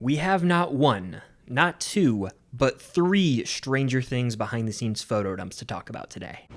We have not one, not two, but three Stranger Things behind the scenes photo dumps to talk about today.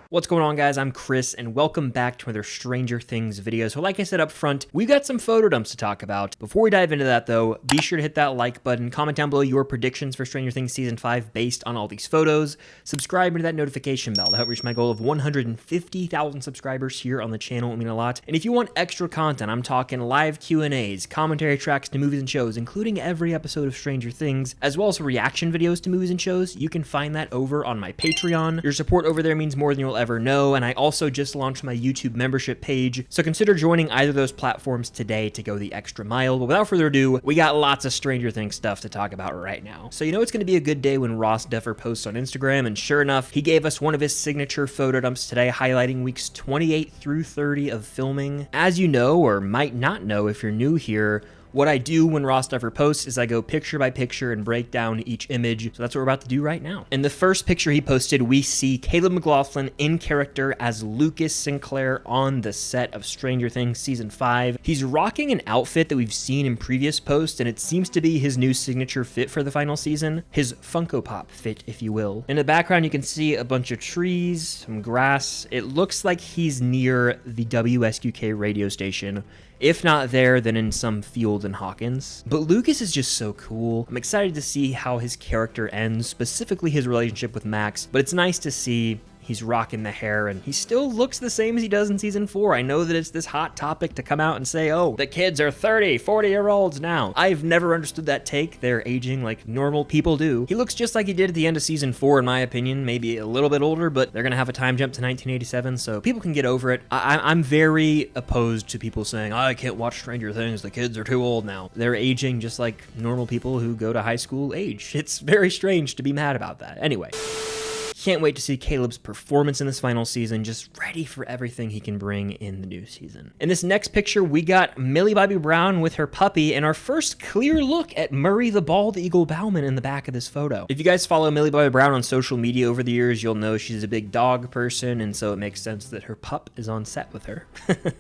What's going on, guys? I'm Chris, and welcome back to another Stranger Things video. So like I said up front, we've got some photo dumps to talk about. Before we dive into that, though, be sure to hit that like button, comment down below your predictions for Stranger Things Season 5 based on all these photos, subscribe to that notification bell to help reach my goal of 150,000 subscribers here on the channel. It would mean a lot. And if you want extra content, I'm talking live Q&As, commentary tracks to movies and shows, including every episode of Stranger Things, as well as reaction videos to movies and shows, you can find that over on my Patreon. Your support over there means more than you'll ever know, and I also just launched my YouTube membership page, so consider joining either of those platforms today to go the extra mile. But without further ado, we got lots of Stranger Things stuff to talk about right now. So you know it's going to be a good day when Ross Duffer posts on Instagram, and sure enough, he gave us one of his signature photo dumps today, highlighting weeks 28 through 30 of filming. As you know, or might not know if you're new here, what I do when Ross Duffer posts is I go picture by picture and break down each image, so that's what we're about to do right now. In the first picture he posted, we see Caleb McLaughlin in character as Lucas Sinclair on the set of Stranger Things Season 5. He's rocking an outfit that we've seen in previous posts, and it seems to be his new signature fit for the final season, his Funko Pop fit, if you will. In the background, you can see a bunch of trees, some grass. It looks like he's near the WSQK radio station. If not there, then in some field in Hawkins. But Lucas is just so cool. I'm excited to see how his character ends, specifically his relationship with Max, but it's nice to see he's rocking the hair, and he still looks the same as he does in Season 4. I know that it's this hot topic to come out and say, oh, the kids are 30, 40-year-olds now. I've never understood that take. They're aging like normal people do. He looks just like he did at the end of Season 4, in my opinion. Maybe a little bit older, but they're gonna have a time jump to 1987, so people can get over it. I'm very opposed to people saying, oh, I can't watch Stranger Things, the kids are too old now. They're aging just like normal people who go to high school age. It's very strange to be mad about that. Anyway. Can't wait to see Caleb's performance in this final season, just ready for everything he can bring in the new season. In this next picture, we got Millie Bobby Brown with her puppy, and our first clear look at Murray the Bald Eagle Bauman in the back of this photo. If you guys follow Millie Bobby Brown on social media over the years, you'll know she's a big dog person, and so it makes sense that her pup is on set with her.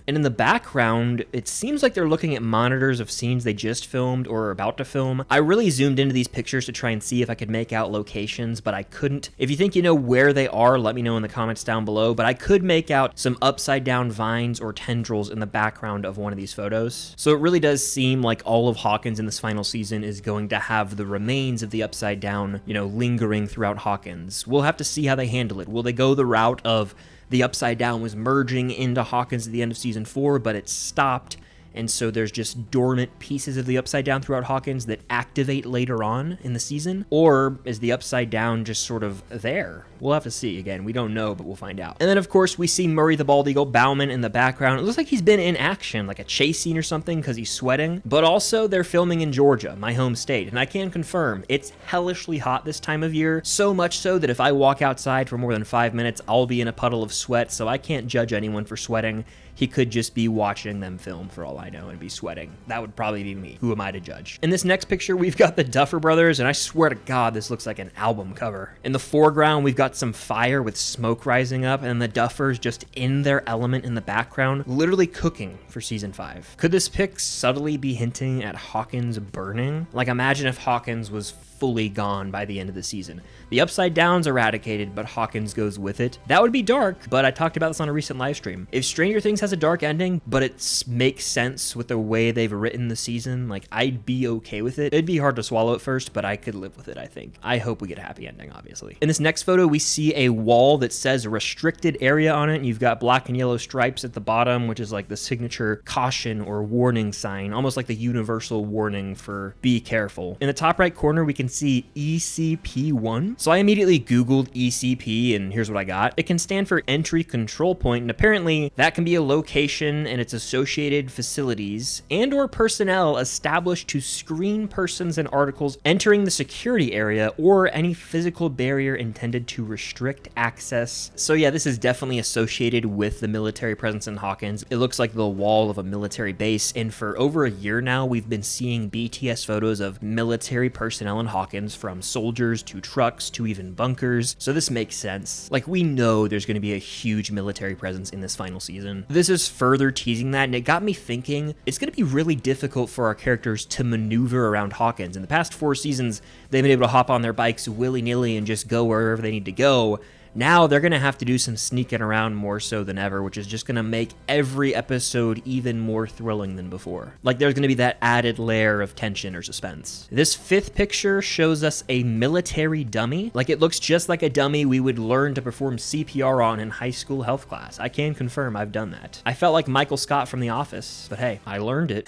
And in the background, it seems like they're looking at monitors of scenes they just filmed or are about to film. I really zoomed into these pictures to try and see if I could make out locations, but I couldn't. If you think you know where they are, let me know in the comments down below, but I could make out some upside down vines or tendrils in the background of one of these photos. So it really does seem like all of Hawkins in this final season is going to have the remains of the upside down, lingering throughout Hawkins. We'll have to see how they handle it. Will they go the route of the upside down was merging into Hawkins at the end of Season 4, but it stopped, and so there's just dormant pieces of the Upside Down throughout Hawkins that activate later on in the season? Or is the Upside Down just sort of there? We'll have to see. Again, we don't know, but we'll find out. And then, of course, we see Murray the Bald Eagle Bauman in the background. It looks like he's been in action, like a chase scene or something, because he's sweating. But also, they're filming in Georgia, my home state, and I can confirm it's hellishly hot this time of year, so much so that if I walk outside for more than 5 minutes, I'll be in a puddle of sweat, so I can't judge anyone for sweating. He could just be watching them film for all I know and be sweating. That would probably be me. Who am I to judge? In this next picture, we've got the Duffer Brothers, and I swear to God, this looks like an album cover. In the foreground, we've got some fire with smoke rising up, and the Duffers just in their element in the background, literally cooking for Season 5. Could this pic subtly be hinting at Hawkins burning? Like, imagine if Hawkins was fully gone by the end of the season. The Upside Down's eradicated, but Hawkins goes with it. That would be dark, but I talked about this on a recent live stream. If Stranger Things has a dark ending, but it makes sense with the way they've written the season, like, I'd be okay with it. It'd be hard to swallow at first, but I could live with it, I think. I hope we get a happy ending, obviously. In this next photo, we see a wall that says restricted area on it, and you've got black and yellow stripes at the bottom, which is like the signature caution or warning sign, almost like the universal warning for be careful. In the top right corner, we can see ECP1. So I immediately Googled ECP, and here's what I got. It can stand for Entry Control Point, and apparently that can be a location and its associated facilities and or personnel established to screen persons and articles entering the security area or any physical barrier intended to restrict access. So yeah, this is definitely associated with the military presence in Hawkins. It looks like the wall of a military base, and for over a year now, we've been seeing BTS photos of military personnel in Hawkins Hawkins, from soldiers to trucks to even bunkers, so this makes sense. Like, we know there's going to be a huge military presence in this final season. This is further teasing that, and it got me thinking it's going to be really difficult for our characters to maneuver around Hawkins. In the past 4 seasons, they've been able to hop on their bikes willy-nilly and just go wherever they need to go. Now they're going to have to do some sneaking around more so than ever, which is just going to make every episode even more thrilling than before. Like, there's going to be that added layer of tension or suspense. This 5th picture shows us a military dummy. Like, it looks just like a dummy we would learn to perform CPR on in high school health class. I can confirm I've done that. I felt like Michael Scott from The Office, but hey, I learned it.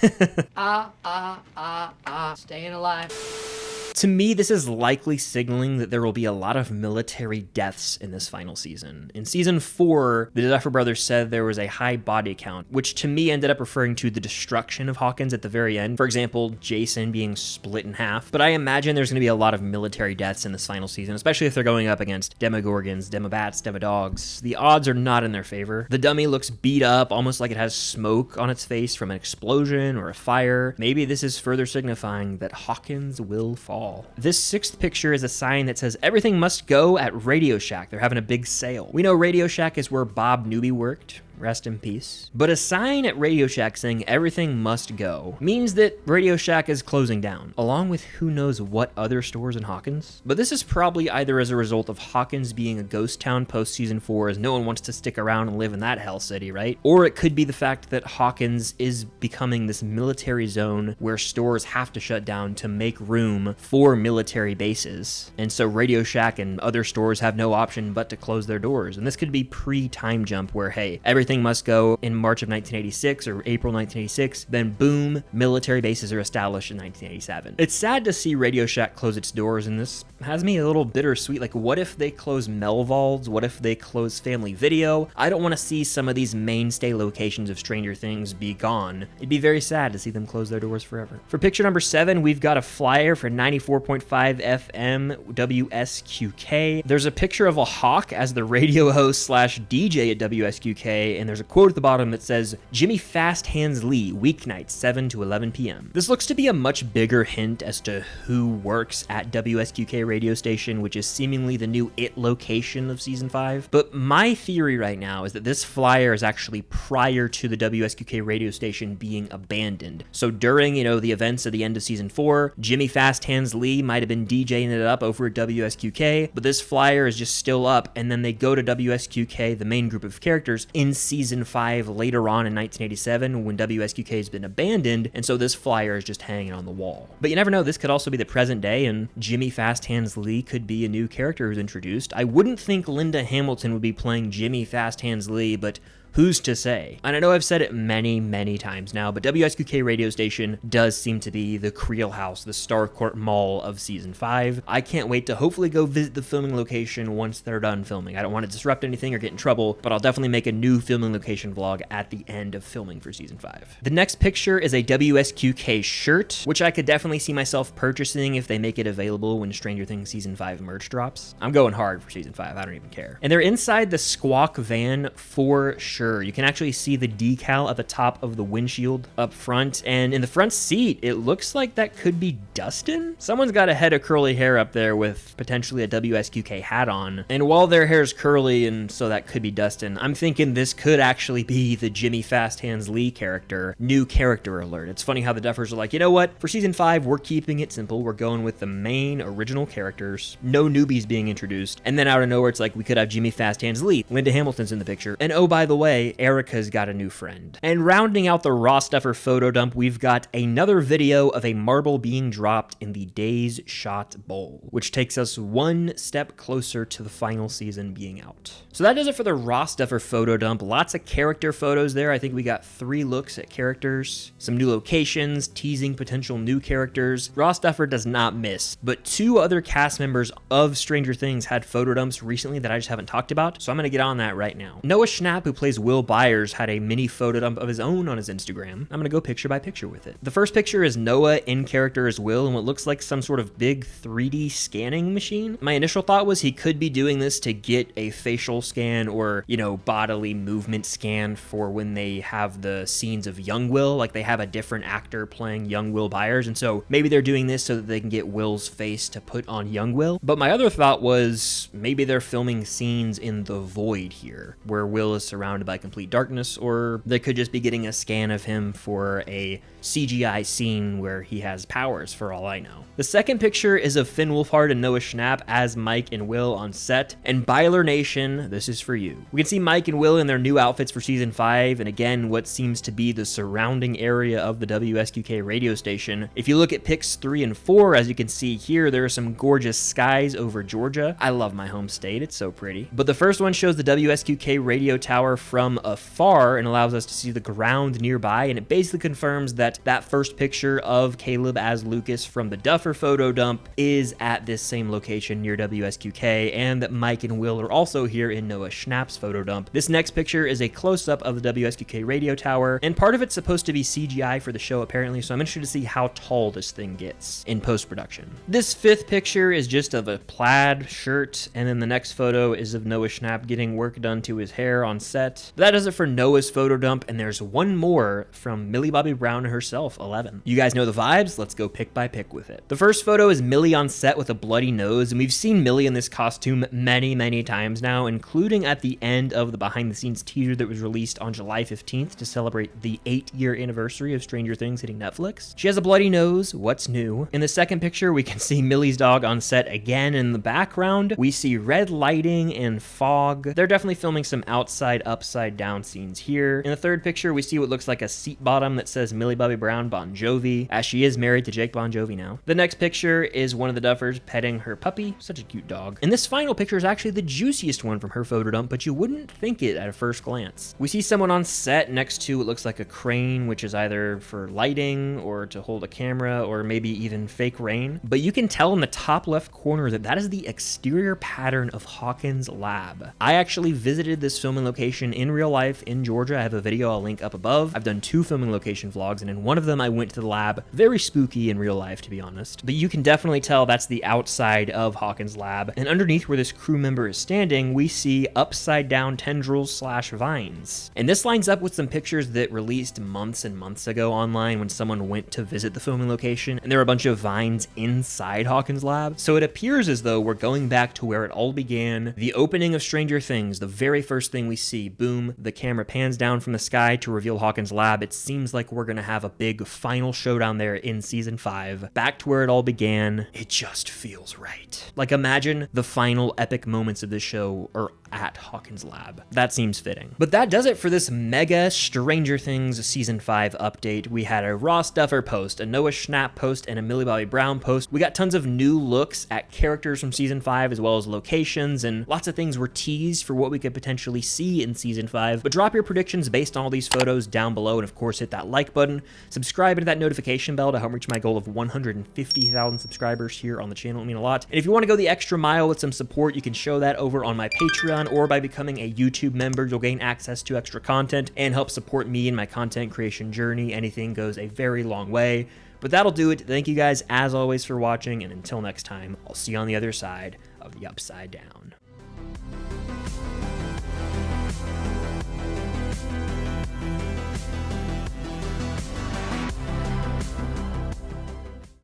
Staying alive. To me, this is likely signaling that there will be a lot of military deaths in this final season. In season 4, the Duffer Brothers said there was a high body count, which to me ended up referring to the destruction of Hawkins at the very end. For example, Jason being split in half. But I imagine there's going to be a lot of military deaths in this final season, especially if they're going up against Demogorgons, Demobats, Demodogs. The odds are not in their favor. The dummy looks beat up, almost like it has smoke on its face from an explosion or a fire. Maybe this is further signifying that Hawkins will fall. This 6th picture is a sign that says everything must go at Radio Shack. They're having a big sale. We know Radio Shack is where Bob Newby worked. Rest in peace. But a sign at Radio Shack saying everything must go means that Radio Shack is closing down, along with who knows what other stores in Hawkins. But this is probably either as a result of Hawkins being a ghost town post season 4, as no one wants to stick around and live in that hell city, right? Or it could be the fact that Hawkins is becoming this military zone where stores have to shut down to make room for military bases. And so Radio Shack and other stores have no option but to close their doors. And this could be pre-time jump where, hey, everything must go in March of 1986 or April 1986, then boom, military bases are established in 1987. It's sad to see Radio Shack close its doors, and this has me a little bittersweet. Like, what if they close Melvalds? What if they close Family Video? I don't want to see some of these mainstay locations of Stranger Things be gone. It'd be very sad to see them close their doors forever. For picture number 7, we've got a flyer for 94.5 FM WSQK. There's a picture of a hawk as the radio host / DJ at WSQK, and there's a quote at the bottom that says, "Jimmy Fast Hands Lee, weeknights 7 to 11 p.m. This looks to be a much bigger hint as to who works at WSQK radio station, which is seemingly the new IT location of season 5. But my theory right now is that this flyer is actually prior to the WSQK radio station being abandoned. So during, the events of the end of season 4, Jimmy Fast Hands Lee might have been DJing it up over at WSQK, but this flyer is just still up, and then they go to WSQK, the main group of characters, in season 5 later on in 1987 when WSQK has been abandoned, and so this flyer is just hanging on the wall. But you never know, this could also be the present day, and Jimmy Fast Hands Lee could be a new character who's introduced. I wouldn't think Linda Hamilton would be playing Jimmy Fast Hands Lee, but who's to say? And I know I've said it many, many times now, but WSQK radio station does seem to be the Creel House, the Starcourt Mall of season 5. I can't wait to hopefully go visit the filming location once they're done filming. I don't want to disrupt anything or get in trouble, but I'll definitely make a new filming location vlog at the end of filming for season 5. The next picture is a WSQK shirt, which I could definitely see myself purchasing if they make it available when Stranger Things season 5 merch drops. I'm going hard for season 5, I don't even care. And they're inside the Squawk van for sure. You can actually see the decal at the top of the windshield up front, and in the front seat, it looks like that could be Dustin. Someone's got a head of curly hair up there with potentially a WSQK hat on, and while their hair is curly and so that could be Dustin, I'm thinking this could actually be the Jimmy Fast Hands Lee character. New character alert. It's funny how the Duffers are like, you know what? For season 5, we're keeping it simple. We're going with the main original characters. No newbies being introduced. And then out of nowhere, it's like we could have Jimmy Fast Hands Lee. Linda Hamilton's in the picture. And oh, by the way, Erica's got a new friend. And rounding out the Raw Stuffer photo dump, we've got another video of a marble being dropped in the Days Shot Bowl, which takes us one step closer to the final season being out. So that does it for the Raw Stuffer photo dump. Lots of character photos there. I think we got 3 looks at characters, some new locations, teasing potential new characters. Raw Stuffer does not miss, but 2 other cast members of Stranger Things had photo dumps recently that I just haven't talked about, so I'm gonna get on that right now. Noah Schnapp, who plays Will Byers had a mini photo dump of his own on his Instagram. I'm gonna go picture by picture with it. The first picture is Noah in character as Will in what looks like some sort of big 3D scanning machine. My initial thought was he could be doing this to get a facial scan or, you know, bodily movement scan for when they have the scenes of young Will, like they have a different actor playing young Will Byers, and so maybe they're doing this so that they can get Will's face to put on young Will. But my other thought was maybe they're filming scenes in the void here, where Will is surrounded by complete darkness, or they could just be getting a scan of him for a CGI scene where he has powers, for all I know. The second picture is of Finn Wolfhard and Noah Schnapp as Mike and Will on set, and Byler Nation, this is for you. We can see Mike and Will in their new outfits for season 5, and again, what seems to be the surrounding area of the WSQK radio station. If you look at pics 3 and 4, as you can see here, there are some gorgeous skies over Georgia. I love my home state, it's so pretty. But the first one shows the WSQK radio tower from afar and allows us to see the ground nearby, and it basically confirms that that first picture of Caleb as Lucas from the Duffer photo dump is at this same location near WSQK, and that Mike and Will are also here in Noah Schnapp's photo dump. This next picture is a close-up of the WSQK radio tower, and part of it's supposed to be CGI for the show apparently, so I'm interested to see how tall this thing gets in post-production. This fifth picture is just of a plaid shirt, and then the next photo is of Noah Schnapp getting work done to his hair on set. That does it for Noah's photo dump, and there's one more from Millie Bobby Brown herself, 11. You guys know the vibes, let's go pick by pick with it. The first photo is Millie on set with a bloody nose, and we've seen Millie in this costume many times now, including at the end of the behind the scenes teaser that was released on July 15th to celebrate the 8-year anniversary of Stranger Things hitting Netflix. She has a bloody nose, what's new? In the second picture, we can see Millie's dog on set again. In the background, we see red lighting and fog. They're definitely filming some outside, upside down scenes here. In the third picture, we see what looks like a seat bottom that says Millie Bobby Brown Bon Jovi, as she is married to Jake Bon Jovi now. The next picture is one of the Duffers petting her puppy, such a cute dog. And this final picture is actually the juiciest one from her photo dump, but you wouldn't think it at a first glance. We see someone on set next to what looks like a crane, which is either for lighting or to hold a camera or maybe even fake rain. But you can tell in the top left corner that that is the exterior pattern of Hawkins' lab. I actually visited this filming location in real life in Georgia. I have a video I'll link up above. I've done 2 filming location vlogs, and in one of them I went to the lab. Very spooky in real life, to be honest. But you can definitely tell that's the outside of Hawkins' lab. And underneath where this crew member is standing, we see upside down tendrils / vines. And this lines up with some pictures that released months and months ago online when someone went to visit the filming location, and there were a bunch of vines inside Hawkins' lab. So it appears as though we're going back to where it all began. The opening of Stranger Things, the very first thing we see, boom, the camera pans down from the sky to reveal Hawkins' lab. It seems like we're gonna have a big final showdown there in season 5. Back to where it all began. It just feels right. Like, imagine the final epic moments of this show are at Hawkins' lab. That seems fitting. But that does it for this mega Stranger Things season 5 update. We had a Ross Duffer post, a Noah Schnapp post, and a Millie Bobby Brown post. We got tons of new looks at characters from season 5 as well as locations, and lots of things were teased for what we could potentially see in season 5. But drop your predictions based on all these photos down below, and of course hit that like button, subscribe and hit that notification bell to help reach my goal of 150,000 subscribers here on the channel. It would mean a lot. And if you want to go the extra mile with some support, you can show that over on my Patreon or by becoming a YouTube member. You'll gain access to extra content and help support me in my content creation journey. Anything goes a very long way. But that'll do it. Thank you guys as always for watching, and until next time, I'll see you on the other side of the upside down.